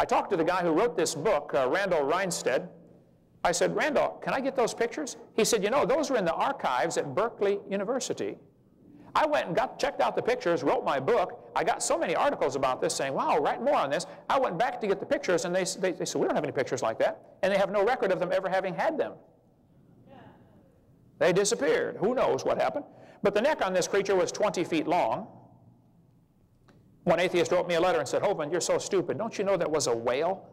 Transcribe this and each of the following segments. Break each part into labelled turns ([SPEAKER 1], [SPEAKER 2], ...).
[SPEAKER 1] I talked to the guy who wrote this book, Randall Reinstead. I said, Randall, can I get those pictures? He said, you know, those are in the archives at Berkeley University. I went and checked out the pictures, wrote my book. I got so many articles about this saying, wow, write more on this. I went back to get the pictures, and they said, we don't have any pictures like that. And they have no record of them ever having had them. They disappeared. Who knows what happened? But the neck on this creature was 20 feet long. One atheist wrote me a letter and said, Hovind, you're so stupid. Don't you know that was a whale?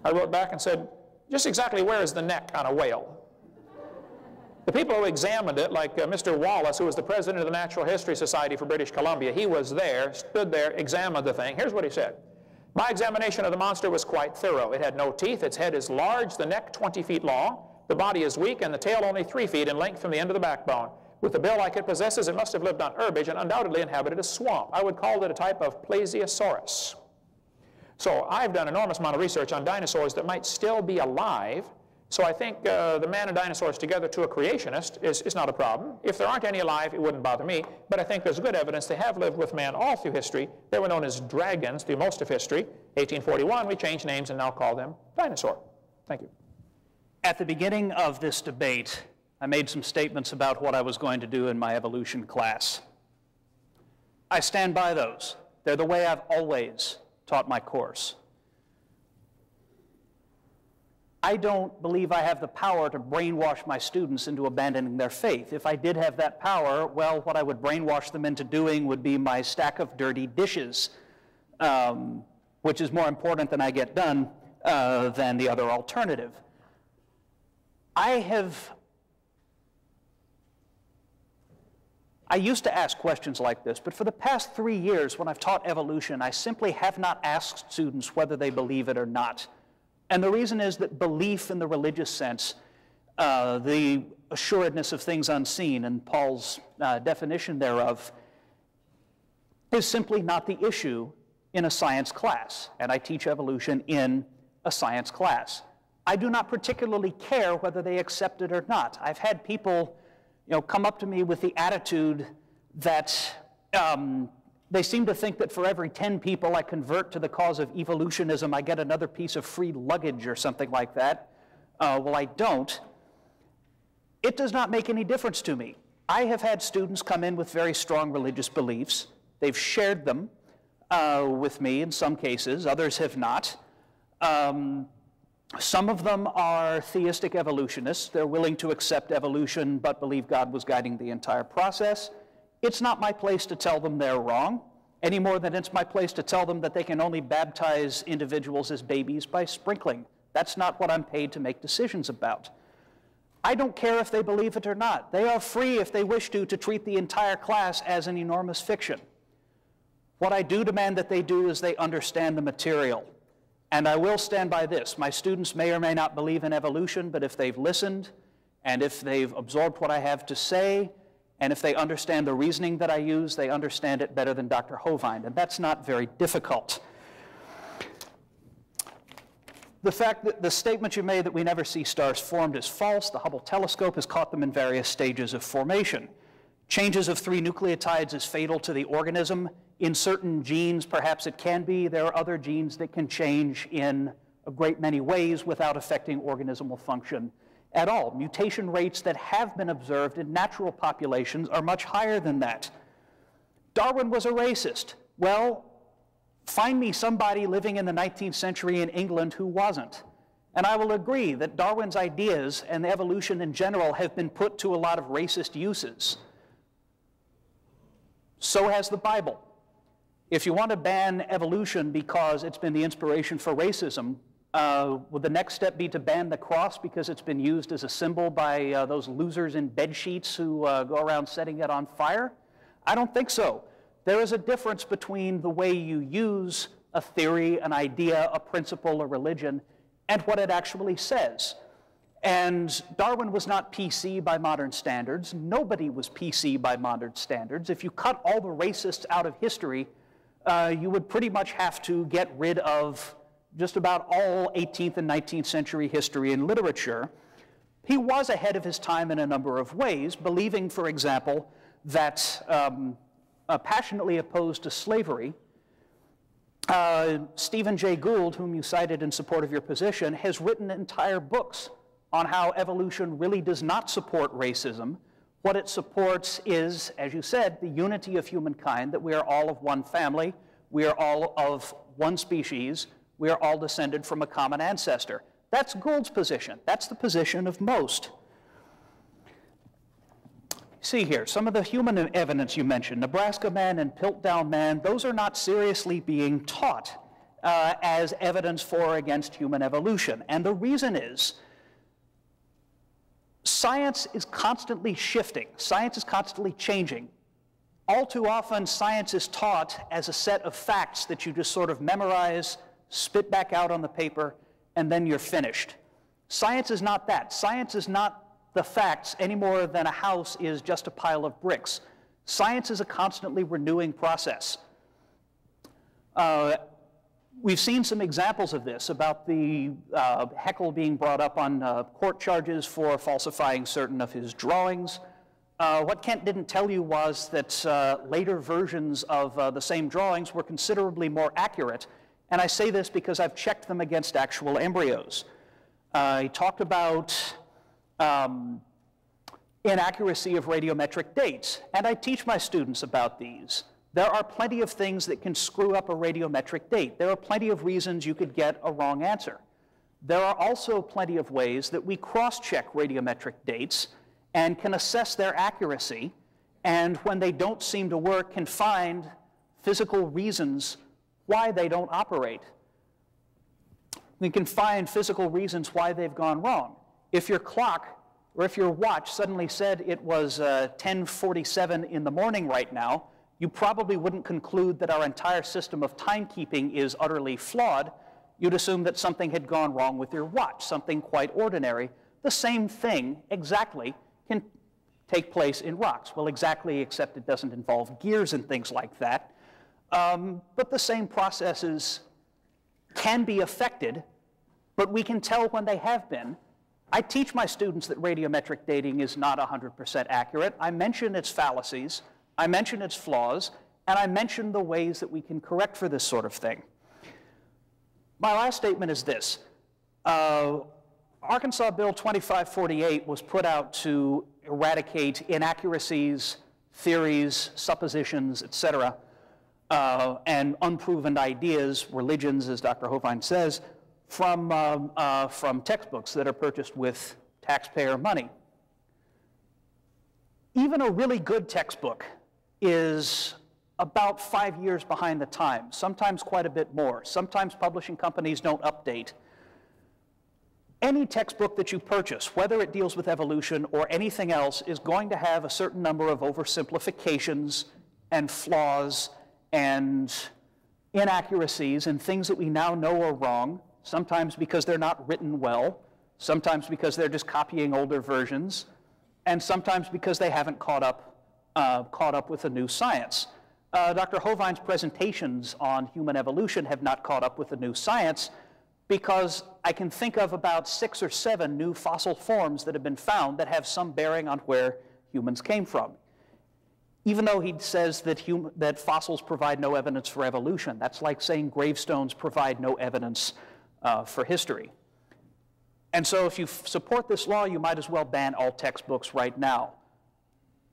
[SPEAKER 1] I wrote back and said, just exactly where is the neck on a whale? The people who examined it, like Mr. Wallace, who was the president of the Natural History Society for British Columbia, he was there, stood there, examined the thing. Here's what he said. My examination of the monster was quite thorough. It had no teeth, its head is large, the neck 20 feet long, the body is weak, and the tail only 3 feet in length from the end of the backbone. With the bill like it possesses, it must have lived on herbage and undoubtedly inhabited a swamp. I would call it a type of Plesiosaurus. So I've done an enormous amount of research on dinosaurs that might still be alive. So I think the man and dinosaurs together to a creationist is not a problem. If there aren't any alive, it wouldn't bother me. But I think there's good evidence they have lived with man all through history. They were known as dragons through most of history. 1841, we changed names and now call them dinosaur. Thank you.
[SPEAKER 2] At the beginning of this debate, I made some statements about what I was going to do in my evolution class. I stand by those. They're the way I've always taught my course. I don't believe I have the power to brainwash my students into abandoning their faith. If I did have that power, well, what I would brainwash them into doing would be my stack of dirty dishes, which is more important than I get done than the other alternative. I used to ask questions like this, but for the past 3 years when I've taught evolution, I simply have not asked students whether they believe it or not. And the reason is that belief in the religious sense, the assuredness of things unseen and Paul's definition thereof, is simply not the issue in a science class. And I teach evolution in a science class. I do not particularly care whether they accept it or not. I've had people come up to me with the attitude that they seem to think that for every 10 people I convert to the cause of evolutionism, I get another piece of free luggage or something like that. Well, I don't. It does not make any difference to me. I have had students come in with very strong religious beliefs. They've shared them with me in some cases. Others have not. Some of them are theistic evolutionists. They're willing to accept evolution but believe God was guiding the entire process. It's not my place to tell them they're wrong, any more than it's my place to tell them that they can only baptize individuals as babies by sprinkling. That's not what I'm paid to make decisions about. I don't care if they believe it or not. They are free, if they wish to treat the entire class as an enormous fiction. What I do demand that they do is they understand the material. And I will stand by this. My students may or may not believe in evolution, but if they've listened, and if they've absorbed what I have to say, and if they understand the reasoning that I use, they understand it better than Dr. Hovind, and that's not very difficult. The fact that the statement you made that we never see stars formed is false. The Hubble telescope has caught them in various stages of formation. Changes of 3 nucleotides is fatal to the organism. In certain genes, perhaps it can be. There are other genes that can change in a great many ways without affecting organismal function at all. Mutation rates that have been observed in natural populations are much higher than that. Darwin was a racist. Well, find me somebody living in the 19th century in England who wasn't. And I will agree that Darwin's ideas and evolution in general have been put to a lot of racist uses. So has the Bible. If you want to ban evolution because it's been the inspiration for racism, would the next step be to ban the cross because it's been used as a symbol by those losers in bed sheets who go around setting it on fire? I don't think so. There is a difference between the way you use a theory, an idea, a principle, a religion, and what it actually says. And Darwin was not PC by modern standards. Nobody was PC by modern standards. If you cut all the racists out of history, you would pretty much have to get rid of just about all 18th and 19th century history and literature. He was ahead of his time in a number of ways, believing, for example, that passionately opposed to slavery, Stephen Jay Gould, whom you cited in support of your position, has written entire books on how evolution really does not support racism. What it supports is, as you said, the unity of humankind, that we are all of one family, we are all of one species, we are all descended from a common ancestor. That's Gould's position. That's the position of most. See here, some of the human evidence you mentioned, Nebraska Man and Piltdown Man, those are not seriously being taught as evidence for or against human evolution. And the reason is, science is constantly shifting. Science is constantly changing. All too often, science is taught as a set of facts that you just sort of memorize, spit back out on the paper, and then you're finished. Science is not that. Science is not the facts any more than a house is just a pile of bricks. Science is a constantly renewing process. We've seen some examples of this, about the Haeckel being brought up on court charges for falsifying certain of his drawings. What Kent didn't tell you was that later versions of the same drawings were considerably more accurate, and I say this because I've checked them against actual embryos. He talked about inaccuracy of radiometric dates, and I teach my students about these. There are plenty of things that can screw up a radiometric date. There are plenty of reasons you could get a wrong answer. There are also plenty of ways that we cross-check radiometric dates and can assess their accuracy, and when they don't seem to work, can find physical reasons why they don't operate. We can find physical reasons why they've gone wrong. If your clock or if your watch suddenly said it was 10:47 in the morning right now, you probably wouldn't conclude that our entire system of timekeeping is utterly flawed. You'd assume that something had gone wrong with your watch, something quite ordinary. The same thing exactly can take place in rocks. Well, exactly, except it doesn't involve gears and things like that. But the same processes can be affected, but we can tell when they have been. I teach my students that radiometric dating is not 100% accurate. I mention its fallacies, I mention its flaws, and I mention the ways that we can correct for this sort of thing. My last statement is this. Arkansas Bill 2548 was put out to eradicate inaccuracies, theories, suppositions, etc., and unproven ideas, religions, as Dr. Hovind says, from textbooks that are purchased with taxpayer money. Even a really good textbook is about 5 years behind the times, sometimes quite a bit more. Sometimes publishing companies don't update. Any textbook that you purchase, whether it deals with evolution or anything else, is going to have a certain number of oversimplifications and flaws and inaccuracies and things that we now know are wrong, sometimes because they're not written well, sometimes because they're just copying older versions, and sometimes because they haven't caught up with the new science. Dr. Hovind's presentations on human evolution have not caught up with the new science, because I can think of about 6 or 7 new fossil forms that have been found that have some bearing on where humans came from. Even though he says that fossils provide no evidence for evolution, that's like saying gravestones provide no evidence for history. And so if you support this law, you might as well ban all textbooks right now,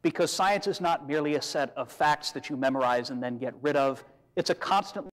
[SPEAKER 2] because science is not merely a set of facts that you memorize and then get rid of. It's a constantly